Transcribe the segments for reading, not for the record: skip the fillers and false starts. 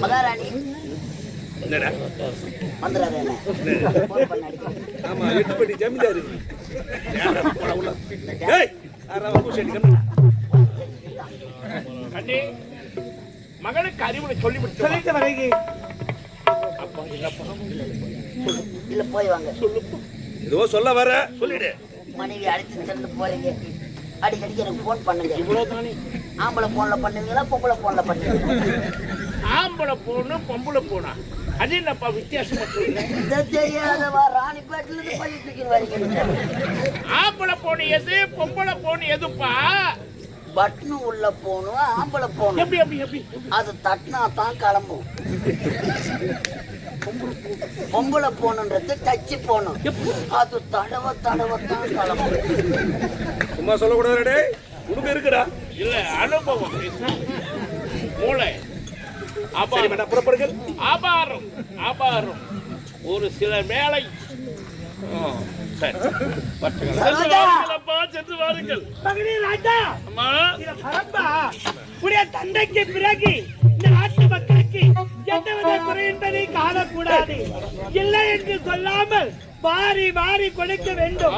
மகாராணி என்னடா வந்துடாத ஆமா 8 படி ஜமீன்தாரு ஏய் அரவ கூஷடி கண்ணே மகனுக்கு அறிவுரை சொல்லிட்டு வரேங்க. அப்பா இல்ல போய் வாங்க. ஏதோ சொல்ல வர சொல்லிடு. மனைவி அழைத்து சென்று போறீங்க, அடிக்கடிக்கு எனக்கு போன் பண்ணுங்க. இவ்வளவு தானே? ஆம்பளை போன்ல பண்ணுவீங்களா பொம்பளை போன்ல பண்ணுவீங்களா? ஆம்பளை போனு பொம்பளை போனா அது என்னப்பா வித்தியாசமா சொல்றேன்? தெரியாதவா ராணிப்பேட்டில இருந்து பள்ளி தூக்கிட்டு வரீங்க. ஆம்பளை போன் எது பொம்பளை போன் எதுப்பா? பட்னு உள்ள போனும் ஆம்பளை போனும் எப்படி எப்படி எப்படி அது தட்டினா தான் கிளம்பும். பொம்பளை போனுன்றது டச்சு போனும், அது தடவை தடவைத்தான் கிளம்பும். சும்மா சொல்லக்கூடாது உனக்கு இருக்குடா. இல்ல அனுபவம் மூளை புறப்படுங்கள். ஆபாரம் ஆபாரம் ஒரு சில வேளை சென்று வாருங்கள். மகனே ராஜா, அம்மா உடைய தந்தைக்கு பிறகு இந்த நாட்டு மக்களுக்கு எந்தவித குறை என்பதை காணக்கூடாது. இல்லை என்று சொல்லாமல் வாரி வாரி கொடுக்க வேண்டும்.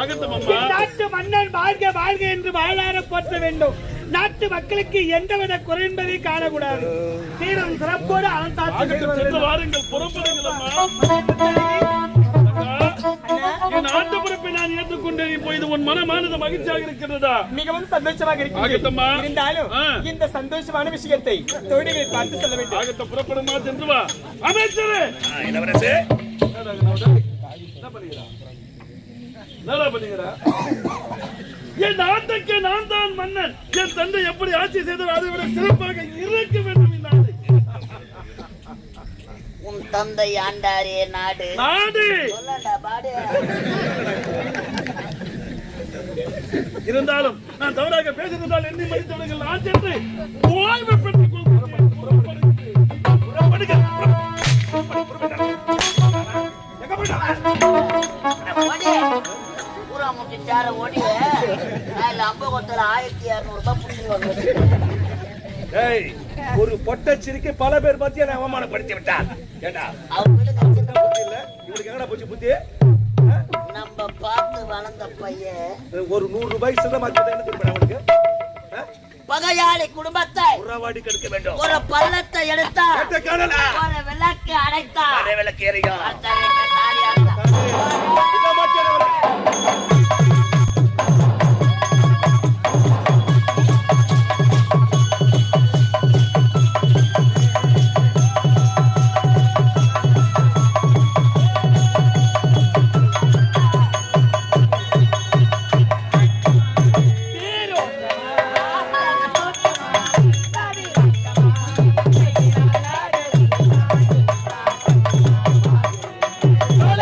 நாட்டு மன்னன் வாழ்க வாழ்க என்று வாழார போற்ற வேண்டும். நாட்டு மக்களுக்கு எந்தவித குறை என்பதை காணக்கூடாது. சீரும் சிறப்போடு சென்று வாருங்கள். என் ஆண்டு பொறுப்பை நான் ஏற்றுக்கொண்டு இப்போது உன் மனமானது மகிழ்ச்சியாக இருக்கிறதா? மிகவும் சந்தோஷமாக இருக்கிறது. இருந்தாலும் இந்த சந்தோஷமான விஷயத்தை தொழிலை பார்த்து சொல்ல வேண்டும். ஆகத்த புறப்படுமா? சென்று வா. அமைச்சரே, இளவரசே, என்ன பண்ணுகிறா? என் நாட்டுக்கு நான் தான் மன்னன். என் தந்தை எப்படி ஆட்சி செய்தார் அதை விட சிறப்பாக இருக்க வேண்டும். இந்த நாடு உன் தந்தை ஆண்டாரே நாடு நாடு இருந்தாலும் நான் தவறாக பேசியிருந்தால் என்னை மதித்தவர்கள் நான் சென்று ஓய்வு பெற்றுக் ஒரு பொட்டச்சிரிக்கு பல பேர் பத்தி என்ன அவமானப்படுத்தி விட்டார். ஏண்டா இவனுக்கு எங்கடா போச்சு புத்தி? நம்ம பார்த்து வளர்ந்த பையன் ஒரு 100 ரூபாய் சில மாத்தி என்ன திரும்ப அவனுக்கு பகையாளி குடும்பத்தை உறவாடி கெடுக்க வேண்டும். ஒரு பள்ளத்தை எடுத்தா காணல ஒரு விளக்கு அடைத்தா அதே விளக்கு ஏறியா சொல்ல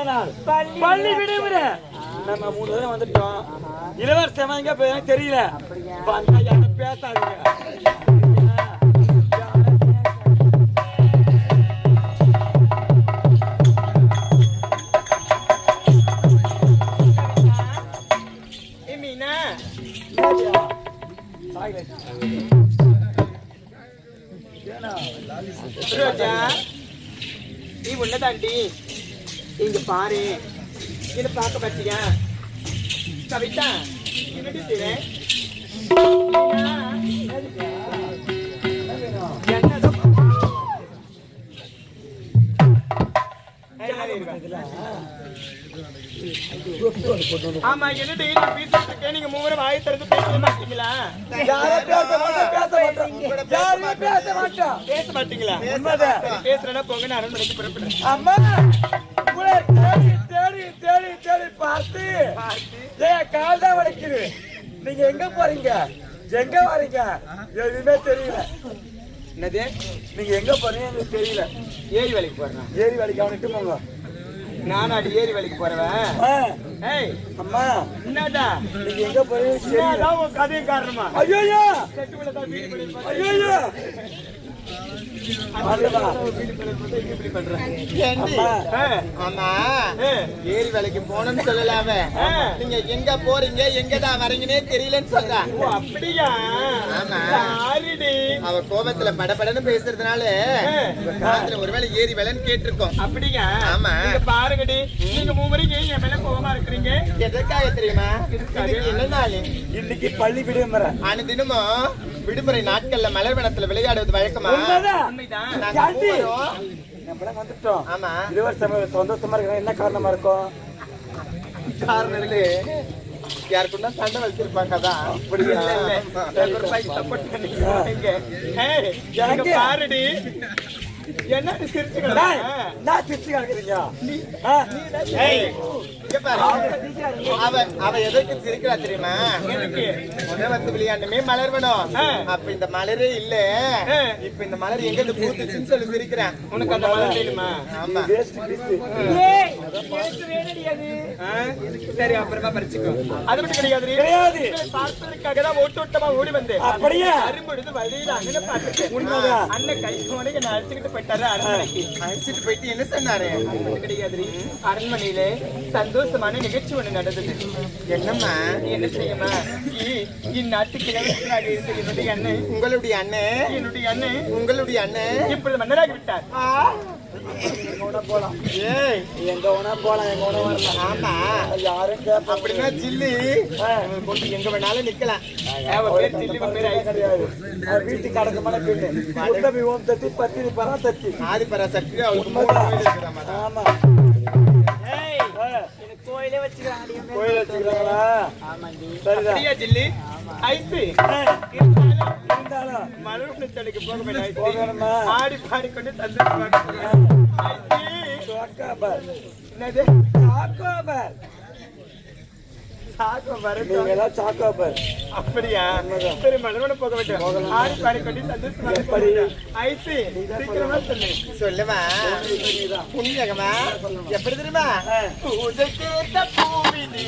நாள் பள்ளி விடுமுறை. நம்ம 3 தடவை வந்துட்டோம். இளவரசன் எங்க போய் தெரியல. வந்தா யாரும் பேசாதீங்க. ரோஜா, நீ உள்ளதாண்டி இங்க பாரு. என்ன பார்க்க பத்தியா கவிதா? என்னடி செய்ற? ஆமா, என்னடி பேசிட்டு இருக்கேன்? நீங்க மூவரும் வாயை திறந்து பேச மாட்டீங்களா? பேச மாட்டீங்களா? சரி, பேசுறேன்னா போங்க, நான் அரண்மனைக்கு புறப்படுறேன். அம்மா உங்களை தேடி தேடி தேடி தேடி பார்த்து கால் தான் வலிக்குது. நீங்க எங்க போறீங்க, எங்க வரீங்க எதுவுமே தெரியல. என்னது? நீங்க எங்க போறீங்க எனக்கு தெரியல. ஏரி வேலைக்கு போறேன். ஏரி வேலைக்கு அவனுக்கு போங்க. நானும் அடி ஏரி வேலைக்கு போறவன். ஏய் அம்மா, என்னடா நீங்க எங்க போறீங்க தெரியல. அதான் உன் கதையும் காரணமா? ஐயோ செட்டுக்குள்ள தான் வீடு பண்ணி ஐயோ ஆமா, ஏரி வேலைக்கு போனோம்னு சொல்லலாம, நீங்க எங்க போறீங்க எங்கதான் வரீங்கன்னே தெரியலன்னு சொல்றா. அப்படியா? ஆமா, ஆரிடி அவ கோபத்துல படபடன்னு பேசுறதுனால காதுல ஒருவேளை ஏரி வேலைன்னு கேட்டிருக்கோம். அப்படியா? ஆமா. நீங்க பாருங்கடி, நீங்க மூவரும் ஏன் என் மேல கோவமா இருக்கிறீங்க? எதற்காக தெரியுமா? இன்னைக்கு என்ன நாள்? இன்னைக்கு பள்ளி விடுமுறை. தினமும் விடுமுறை நாட்கள்ல மலர் வனத்துல விளையாடுவது வழக்கமா? உண்மைதான். நாங்க மூவரும் நம்மளாம் வந்துட்டோம். ஆமா, இளவரசம் சந்தோஷமா இருக்கு. என்ன காரணமா இருக்கும்? காரணம் யாருக்குன்னா சண்டை வச்சிருப்பாங்கதான். அப்படி இல்ல, ஒரு பைக் சப்போர்ட் பண்ணிக்கிறீங்க. ஏய், பாருடி, என்ன சிரிச்சுக்கிறா? நான் சிரிச்சு காட்டுறீங்க. அவ எதற்கு சிரிக்கிறா தெரியுமா? வந்து விளையாண்டுமே மலர் வேணும். அப்ப இந்த மலரே இல்ல, இப்ப இந்த மலர் எங்க இருந்து பூத்துச்சுன்னு சொல்லி சிரிக்கிறேன். உனக்கு அந்த மலர் வேணுமா? ஆமா. சரி, அப்புறமா பறிச்சுக்கோ. அது மட்டும் கிடையாது, பார்ப்பதற்காக தான் ஓட்டோட்டமா ஓடி வந்தேன். அப்படியே அரும்பொழுது வழியில அண்ணன் பார்த்துட்டேன். உண்மைதான். அண்ணன் கை போன என்ன அழைச்சுக்கிட்டு போயிட்டாரு அரண்மனைக்கு. அழைச்சிட்டு போயிட்டு என்ன சொன்னாரு? கிடையாது, அரண்மனையில சந்தோஷமான நிகழ்ச்சி ஒண்ணு நடந்தது. என்னம்மா? என்ன செய்யுமா? இந்நாட்டுக்கு இளவரசராக இருந்த என்னுடைய அண்ணன், உங்களுடைய அண்ணன், என்னுடைய அண்ணன், உங்களுடைய அண்ணன் இப்பொழுது மன்னராகி விட்டார். போலாம். ஏய், எங்க வேணா போலாம், எங்க வேணா வரலாம். ஆமா, யாரும் கேட்பா அப்படின்னா ஜில்லி கொண்டு எங்க வேணாலும் நிக்கலாம். பேர் சில்லி, பேர் ஐஸ். கிடையாது. வீட்டுக்கு அடக்கமான பெண்ணு. உத்தமி ஓம் தத்தி பத்தினி பராசக்தி. ஆதிபராசக்தி அவளுக்கு 3 கோயில் இருக்குதாமா. ஆமா, கோயிலே வச்சுக்கிறாங்க. கோயில் வச்சுக்கிறாங்களா? சரிதான். அப்படியா ஜில்லி? ஐஸ் இருந்தாலும் மலர் தடுக்க போக வேண்டாம். போகணுமா? ஆடி பாடிக்கொண்டு சந்தோஷமாக சாக்காபர். என்னது? சாக்காபர். நீங்க எல்லாம் சாக்காபர். அப்படியா? சரி, மலர்வனம் போக வேண்டும். ஆடி பாடிக்கொண்டு சந்தோஷமாக எப்படி? ஐசி சீக்கிரமா சொல்லு. சொல்லுமா? புண்ணியகமா? எப்படி தெரியுமா? பூஜை கேட்ட பூவினி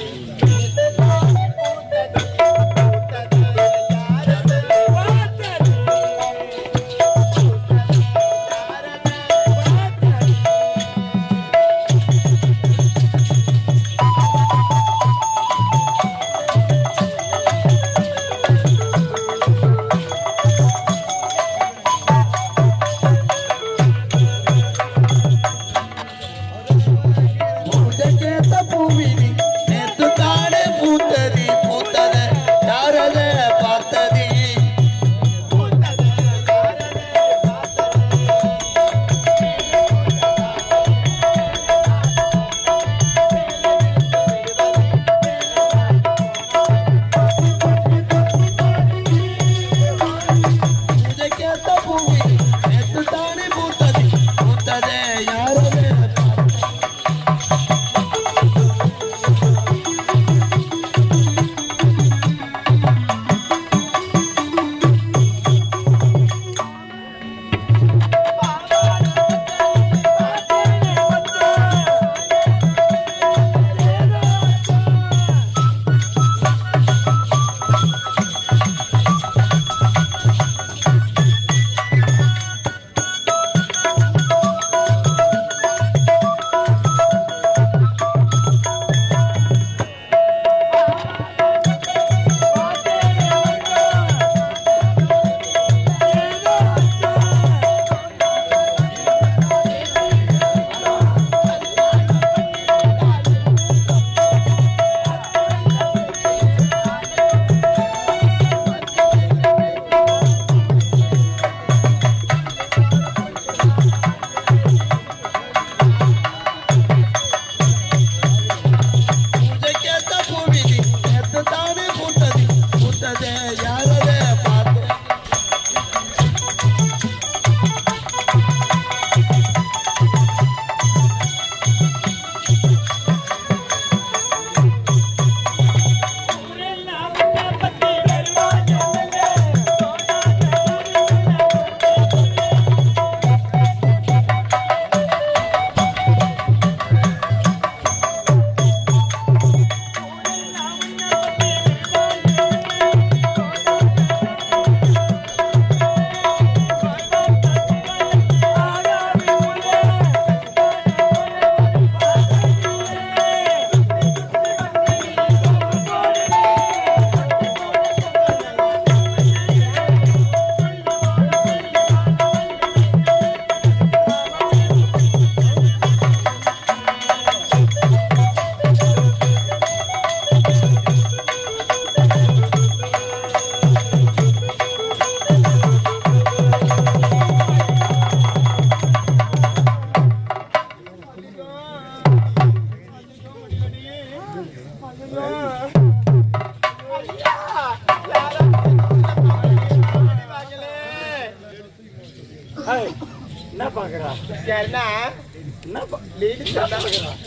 லேடிஸ் தான் பாக்குறான்.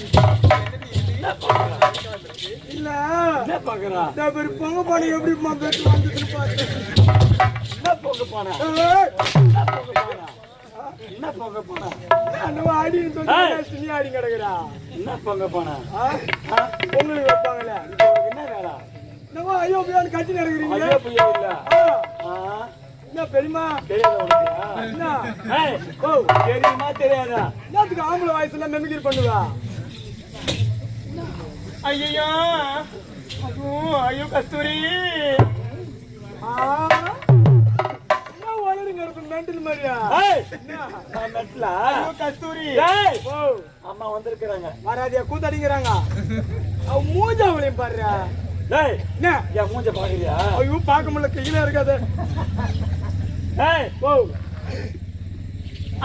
இல்ல என்ன பாக்குறா? இந்த பேரு பொங்க பானை எப்படி பேட்டு வந்துட்டு பாத்து. என்ன போக போனா? ஏய், என்ன போக போனா? அண்ணா ஆடின்னு சொல்லி நீ ஆடி கிடக்குறா. என்ன போக போனா? பொங்கல் வைப்பாங்கல்ல. என்ன வேலை? என்னவா ஐயோ பியான்னு கட்டி நடக்குறீங்க. ஐயோ பையோ இல்ல. என்ன பெரியமா தெரியாத உனக்கு? என்ன ஏய், ஓ, தெரியுமா தெரியாதா? என்னத்துக்கு ஆம்பளை வயசுல மெமிகிரி பண்ணுவா? ஐயோ ஐயோ கஸ்தூரி. என்ன வளருங்க இருக்கு மெண்டல் மாதிரியா? ஏய், நான் மெட்ல. ஐயோ கஸ்தூரி. ஏய், ஓ அம்மா வந்திருக்காங்க. வராதியா கூத்தடிக்கிறாங்க. அவ மூஞ்சாவளையும் பாருயா. டேய், என்ன என் மூஞ்ச பாக்குறியா? ஐயோ பார்க்க முடியல கையில இருக்காது. ஏய், ஓ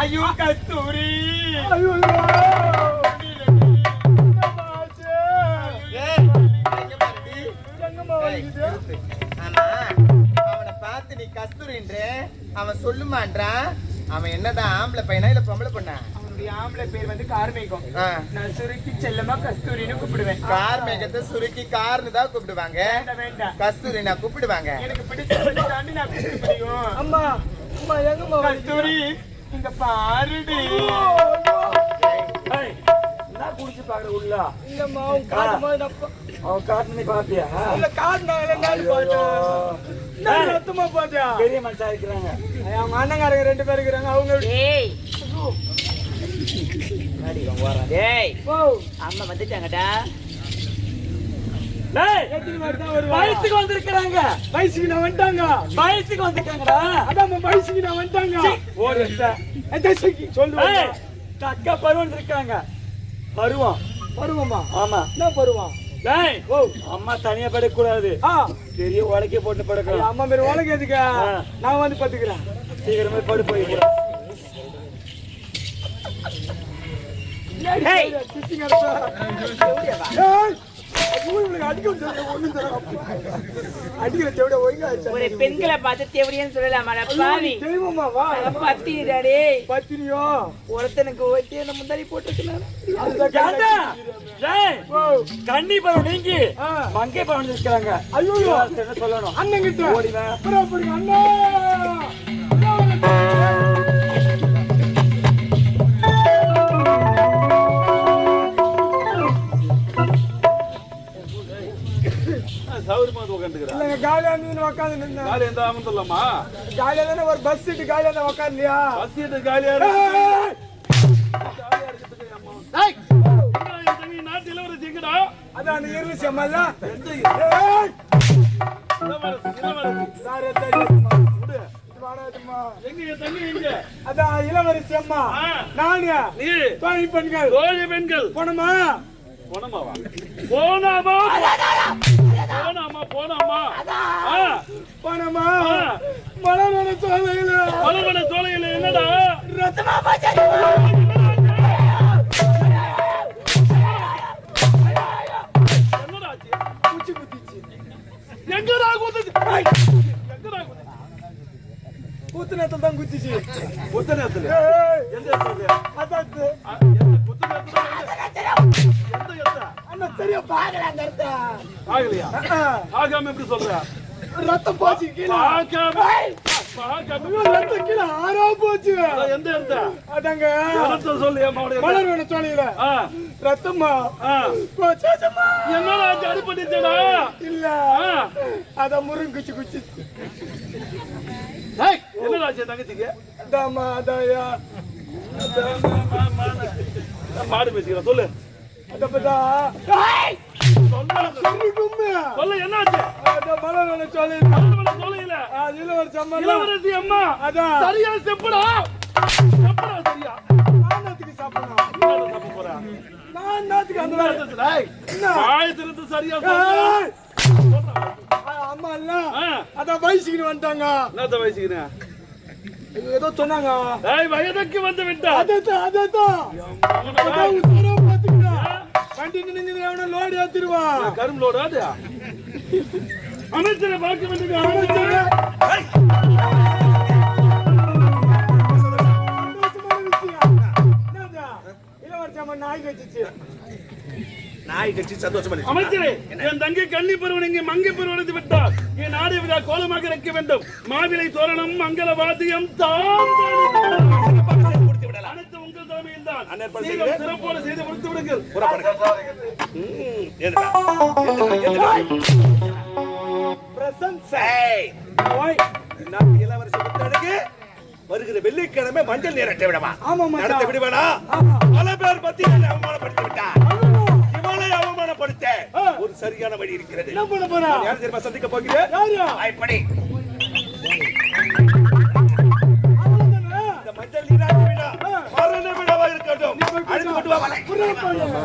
ஐயோ கஸ்தூரி. ஐயோ ஏய், எங்க பாருடி? எங்கம்மா ஏய், வலிக்குது? நிறுத்து. ஆமா, அவனை பார்த்து நீ கஸ்தூரின்ற அவன் சொல்லுமான்றான். அவன் என்னதான் ஆம்பளை பையனா இல்ல பொம்பளை பொண்ணா? அவனுடைய ஆம்பளை பேர் வந்து கார்மேகம். ஆ, நான் சுருக்கி செல்லமா கஸ்தூரின்னு கூப்பிடுவேன். கார் மேகத்தை சுருக்கி கார்னு தான் கூப்பிடுவாங்க. வேண்டாம் கஸ்தூரி நான் கூப்பிடுவாங்க. எனக்கு பிடிச்ச தாண்டி நான் கூப்பிட முடியும். அம்மா அம்மா எங்கம்மா கஸ்தூரி இங்க பாருடி. ஏய், என்ன குடிச்சு பாக்குற உள்ள? இல்லம்மா உன் காட்டு மாதிரி நான் அவன் காட்டு நீ பாத்தியா? இல்ல காட்டுனாங்க நாள் பார்த்தேன். நான் ரத்தமா பார்த்தேன். பெரிய மனுஷா இருக்கிறாங்க. அவங்க அண்ணங்காரங்க 2 பேர் இருக்கிறாங்க. அவங்க டேய் டேய் ஓ அம்மா வந்துட்டாங்கடா. டேய், எத்தனை மாதிரி தான் வருவா? வயசுக்கு வந்திருக்காங்க. வயசுக்கு நான் வந்துட்டாங்க. வயசுக்கு வந்திருக்காங்கடா. அதான் வயசுக்கு நான் வந்துட்டாங்க. ஒரு சொல்லுவாங்க ஏய், தக்க பருவம் இருக்காங்க. பருவம். பருவமா? ஆமா. என்ன பருவம்? டேய், ஓ அம்மா தனியா படுக்க கூடாது. ஆ பெரிய உலக்கே போட்டு படுக்கலாம். அம்மா பேர் உனக்கு எதுக்கு? நான் வந்து பாத்துக்கிறேன். சீக்கிரமே படு போய். ஏய் சிட்டிங் அடிச்சா. ஏய் அடிக்கிற தேவையா ஒழுங்கா ஒரு பெண்களை பார்த்து தேவடின்னு சொல்லலாமாடா பாவி. தெய்வமா வா பத்திரிடாடே பத்தினியோ ஒருத்தனுக்கு ஒட்டி அந்த முந்தாரி போட்டுருக்கேன். கண்ணி பருவம் நீங்கி ஆ. மங்கை பருவம் இருக்கிறாங்க. ஐயோ என்ன சொல்லணும்? அண்ணன் கிட்ட ஓடிவா. அண்ணா சௌரியமா உட்காந்துக்கிறேன். இல்லங்க காலியா இருந்து உட்காந்து நின்னா. காலி எந்த ஆகும் சொல்லலாமா? காலியா தானே ஒரு பஸ் சீட்டு காலியா தான் உட்கார்ந்தியா? பஸ் சீட்டு காலியா நாட்டு இளவரசி எங்கடா? அதான் அந்த இறுதி செம்மல்ல. எந்த ஏய் இளவரசி? சாரே தெரியுமா? விடு. வாடாதுமா. எங்க என் தண்ணி எங்க? அதான் இளவரசி அம்மா. ஆ. நானு நீ தோழி பெண்கள் தோழி பெண்கள் போனமா? போனமாவா? போனாமா? போனாமா? போனாமா? ஆ. போனமா? ஆ. மலரோட சோலையில மலர்வன சோலையில என்னடா? ரத்தமா போச்சு. என்னடா ஆச்சு? பூச்சி குத்திச்சு. எங்கடா குத்துச்சு? எங்கடா குத்துச்சு? கூத்து நேரத்துல தான் குத்திச்சு. குத்த நேரத்துல? ஏய், எந்த இடத்துல? அதான் எந்த குத்த நேரத்துல? எந்த இடத்துல? அண்ணா தெரியும் பாக்கல அந்த இடத்த. ஆகலையா? ஆகாம எப்படி சொல்ற? ரத்தம் போச்சு கீழே. பார்க்காம ஐயோ, ரத்தம் கீழே ஆறா போச்சு. எந்த இடத்த? அதாங்க இடத்த சொல்லு என் மகனே. மலர்வன சோலையில ஆ. ரத்தமா ஆ. போச்சாச்சம்மா. என்னடா ஆச்சு? அடிபட்டுச்சேடா? இல்ல ஆ. அத முருங்க குச்சி குச்சி. ஏய், என்னடா ஆச்சு தங்கச்சிக்கு? அதாம்மா அதாயா மாடு பேசிக்கிறேன் சொல்லு. அதப்பதா சொல்லு என்னாச்சு? அத மலர்வன சோலையில மலர்வன சோலையில அது இளவரசி அம்மா. இளவரசி அம்மா. அதான் சரியா செப்புடா. செப்புடா சரியா. நான் நாத்துக்கு சாப்பிடணும். என்ன தப்பு போறா? நான் நாத்துக்கு அந்த வேலை. ஏய், என்ன? வாய் திறந்து சரியா சொல்லு. ஏய், அம்மா இல்ல ஆ. அதான் வயசுக்கு வந்துட்டாங்க. என்னத்த வயசுக்குனே? ஏதோ சொன்னாங்க. ஏய், வயதுக்கு வந்து விட்டா. அததான் அததான் அதான் உத்தரவு பாத்துக்கிட்டா. வண்டி நின்னுங்க எவனோ லோடு ஏத்திடுவா. கரும்பு லோடு அது. அமைச்சரை பார்க்க வேண்டிய அமைச்சரே. சந்தோஷமான விஷயம். என்னது? வருஷம் நாய் வச்சுச்சு. நாய் கட்சி சந்தோஷமா இருக்கு. அமைச்சரே, என் தங்கை கன்னி பருவன் இங்கே மங்கை பருவடைந்து விட்டார். என் நாடு விழா கோலமாக இருக்க வேண்டும். மாவிலை தோரணம் மங்கள வாத்தியம் அனைத்து உங்கள் தலைமையில் தான் சிறப்போடு செய்து முடித்து விடுங்கள். இளவரசி புத்தனுக்கு வருகிற வெள்ளிக்கிழமை மஞ்சள் நீராட்ட விடவா? ஆமா மச்சான். நடத்த விடுவேனா? பல பேர் மத்தி அவமானப்படுத்தி விட்டார். இவளை அவமானப்படுத்த ஒரு சரியான வழி இருக்கிறது. என்ன பண்ண போறா? யார் தெரியுமா சந்திக்க போகிறேன்? இப்படி இந்த மஞ்சள் நீராட்ட விடா மரண விடவா இருக்கட்டும். அழைத்து கொண்டு வா.